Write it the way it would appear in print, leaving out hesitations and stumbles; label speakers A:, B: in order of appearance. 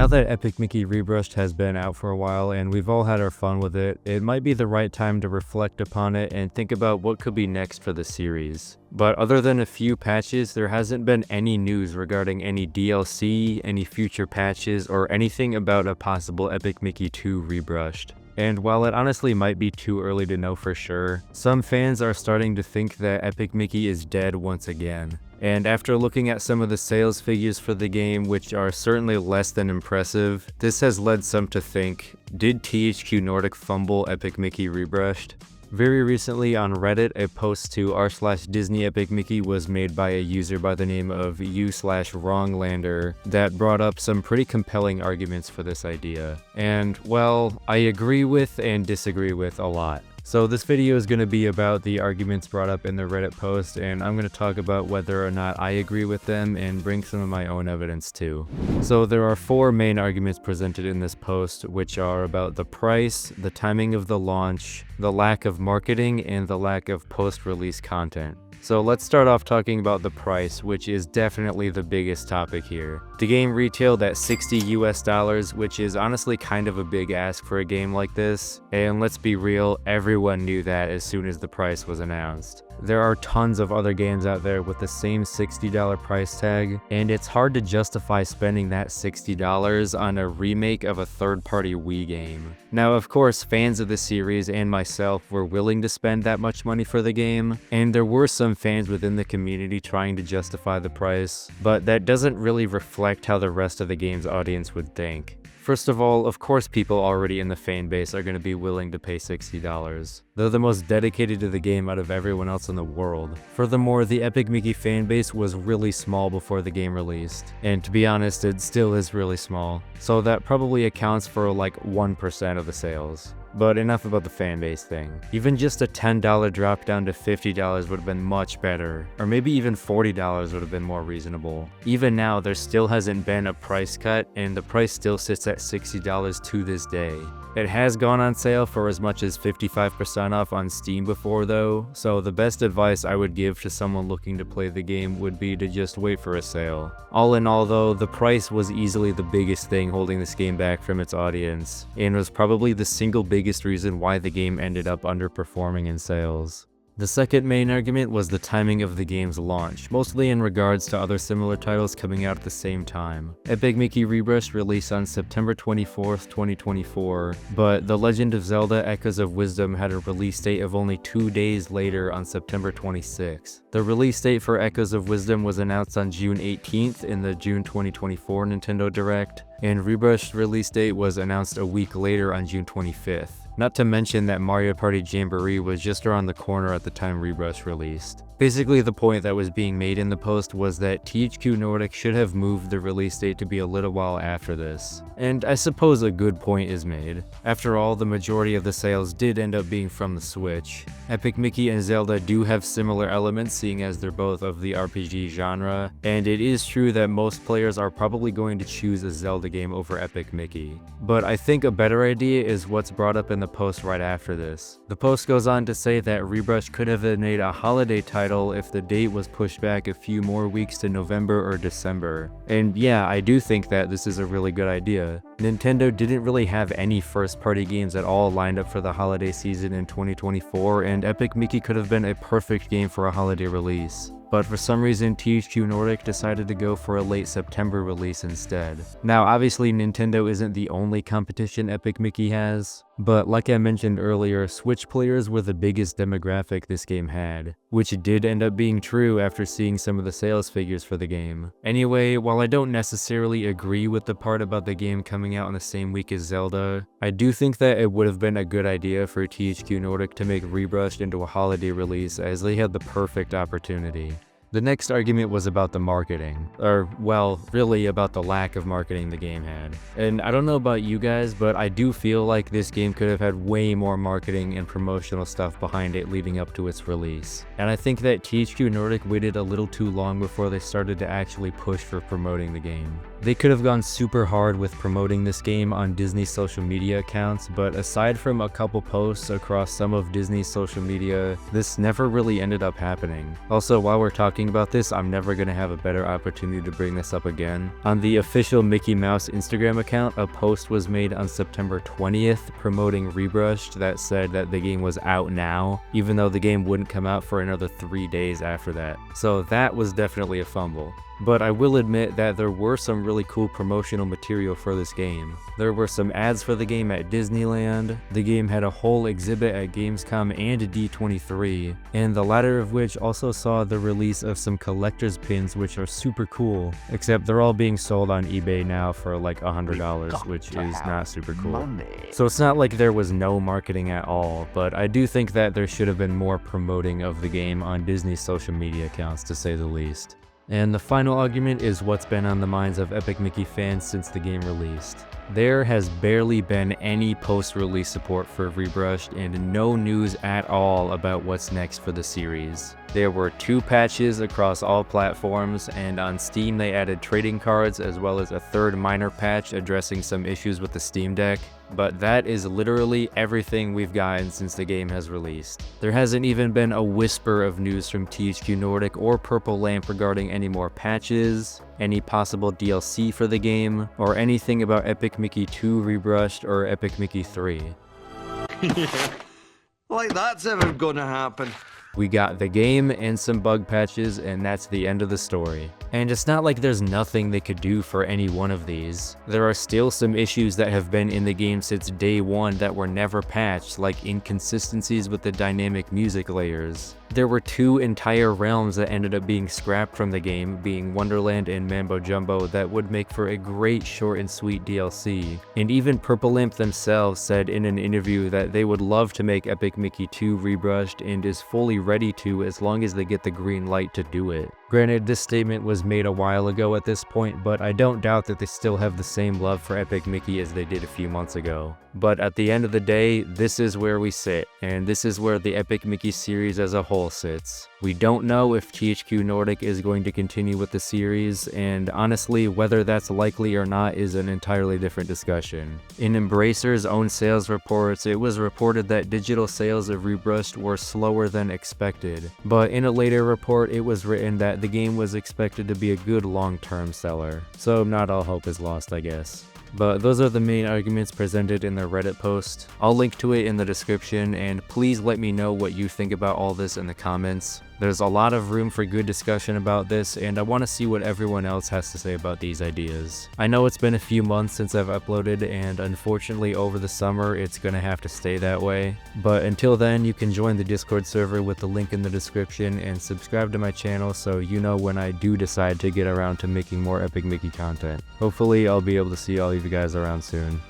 A: Now that Epic Mickey Rebrushed has been out for a while and we've all had our fun with it, it might be the right time to reflect upon it and think about what could be next for the series. But other than a few patches, there hasn't been any news regarding any DLC, any future patches, or anything about a possible Epic Mickey 2 Rebrushed. And while it honestly might be too early to know for sure, some fans are starting to think that Epic Mickey is dead once again. And after looking at some of the sales figures for the game, which are certainly less than impressive, this has led some to think, did THQ Nordic fumble Epic Mickey Rebrushed? Very recently on Reddit, a post to r/Disney Epic Mickey was made by a user by the name of u/Wronglander that brought up some pretty compelling arguments for this idea. And, well, I agree with and disagree with a lot. So this video is going to be about the arguments brought up in the Reddit post, and I'm going to talk about whether or not I agree with them and bring some of my own evidence too. So there are 4 main arguments presented in this post, which are about the price, the timing of the launch, the lack of marketing, and the lack of post-release content. So let's start off talking about the price, which is definitely the biggest topic here. The game retailed at $60 US, which is honestly kind of a big ask for a game like this. And let's be real, everyone knew that as soon as the price was announced. There are tons of other games out there with the same $60 price tag, and it's hard to justify spending that $60 on a remake of a third-party Wii game. Now, of course, fans of the series and myself were willing to spend that much money for the game, and there were some fans within the community trying to justify the price, but that doesn't really reflect how the rest of the game's audience would think. First of all, of course people already in the fan base are going to be willing to pay $60. They're the most dedicated to the game out of everyone else in the world. Furthermore, the Epic Mickey fan base was really small before the game released. And to be honest, it still is really small. So that probably accounts for like 1% of the sales. But enough about the fanbase thing. Even just a $10 drop down to $50 would have been much better, or maybe even $40 would have been more reasonable. Even now, there still hasn't been a price cut, and the price still sits at $60 to this day. It has gone on sale for as much as 55% off on Steam before though, so the best advice I would give to someone looking to play the game would be to just wait for a sale. All in all though, the price was easily the biggest thing holding this game back from its audience, and was probably the single biggest reason why the game ended up underperforming in sales. The second main argument was the timing of the game's launch, mostly in regards to other similar titles coming out at the same time. Epic Mickey Rebrushed released on September 24th, 2024, but The Legend of Zelda: Echoes of Wisdom had a release date of only 2 days later on September 26th. The release date for Echoes of Wisdom was announced on June 18th in the June 2024 Nintendo Direct, and Rebrushed release date was announced a week later on June 25th. Not to mention that Mario Party Jamboree was just around the corner at the time Rebrushed released. Basically, the point that was being made in the post was that THQ Nordic should have moved the release date to be a little while after this. And I suppose a good point is made. After all, the majority of the sales did end up being from the Switch. Epic Mickey and Zelda do have similar elements, seeing as they're both of the RPG genre, and it is true that most players are probably going to choose a Zelda game over Epic Mickey. But I think a better idea is what's brought up in the post right after this. The post goes on to say that Rebrushed could have been made a holiday title if the date was pushed back a few more weeks to November or December. And yeah, I do think that this is a really good idea. Nintendo didn't really have any first-party games at all lined up for the holiday season in 2024, and Epic Mickey could have been a perfect game for a holiday release. But for some reason, THQ Nordic decided to go for a late September release instead. Now, obviously, Nintendo isn't the only competition Epic Mickey has, but like I mentioned earlier, Switch players were the biggest demographic this game had, which did end up being true after seeing some of the sales figures for the game. Anyway, while I don't necessarily agree with the part about the game coming out on the same week as Zelda, I do think that it would have been a good idea for THQ Nordic to make Rebrushed into a holiday release, as they had the perfect opportunity. The next argument was about the marketing, or well, really about the lack of marketing the game had. And I don't know about you guys, but I do feel like this game could have had way more marketing and promotional stuff behind it leading up to its release. And I think that THQ Nordic waited a little too long before they started to actually push for promoting the game. They could have gone super hard with promoting this game on Disney's social media accounts, but aside from a couple posts across some of Disney's social media, this never really ended up happening. Also, while we're talking talking about this, I'm never gonna have a better opportunity to bring this up again. On the official Mickey Mouse Instagram account, a post was made on September 20th promoting Rebrushed that said that the game was out now, even though the game wouldn't come out for another 3 days after that. So that was definitely a fumble. But I will admit that there were some really cool promotional material for this game. There were some ads for the game at Disneyland, the game had a whole exhibit at Gamescom and D23, and the latter of which also saw the release of some collector's pins which are super cool, except they're all being sold on eBay now for like $100, which is not super cool. So it's not like there was no marketing at all, but I do think that there should have been more promoting of the game on Disney's social media accounts, to say the least. And the final argument is what's been on the minds of Epic Mickey fans since the game released. There has barely been any post-release support for Rebrushed and no news at all about what's next for the series. There were 2 patches across all platforms, and on Steam they added trading cards as well as a 3rd minor patch addressing some issues with the Steam Deck. But that is literally everything we've gotten since the game has released. There hasn't even been a whisper of news from THQ Nordic or Purple Lamp regarding any more patches, any possible DLC for the game, or anything about Epic Mickey 2 Rebrushed or Epic Mickey 3.
B: Like that's ever gonna happen.
A: We got the game and some bug patches, and that's the end of the story. And it's not like there's nothing they could do for any one of these. There are still some issues that have been in the game since day one that were never patched, like inconsistencies with the dynamic music layers. There were 2 entire realms that ended up being scrapped from the game, being Wonderland and Mambo Jumbo, that would make for a great short and sweet DLC. And even Purple Lamp themselves said in an interview that they would love to make Epic Mickey 2 Rebrushed and is fully ready to as long as they get the green light to do it. Granted, this statement was made a while ago at this point, but I don't doubt that they still have the same love for Epic Mickey as they did a few months ago. But at the end of the day, this is where we sit, and this is where the Epic Mickey series as a whole sits. We don't know if THQ Nordic is going to continue with the series, and honestly, whether that's likely or not is an entirely different discussion. In Embracer's own sales reports, it was reported that digital sales of Rebrushed were slower than expected, but in a later report, it was written that the game was expected to be a good long-term seller. So not all hope is lost, I guess. But those are the main arguments presented in the Reddit post. I'll link to it in the description, and please let me know what you think about all this in the comments. There's a lot of room for good discussion about this, and I want to see what everyone else has to say about these ideas. I know it's been a few months since I've uploaded, and unfortunately over the summer it's gonna have to stay that way. But until then, you can join the Discord server with the link in the description and subscribe to my channel so you know when I do decide to get around to making more Epic Mickey content. Hopefully I'll be able to see all of you guys around soon.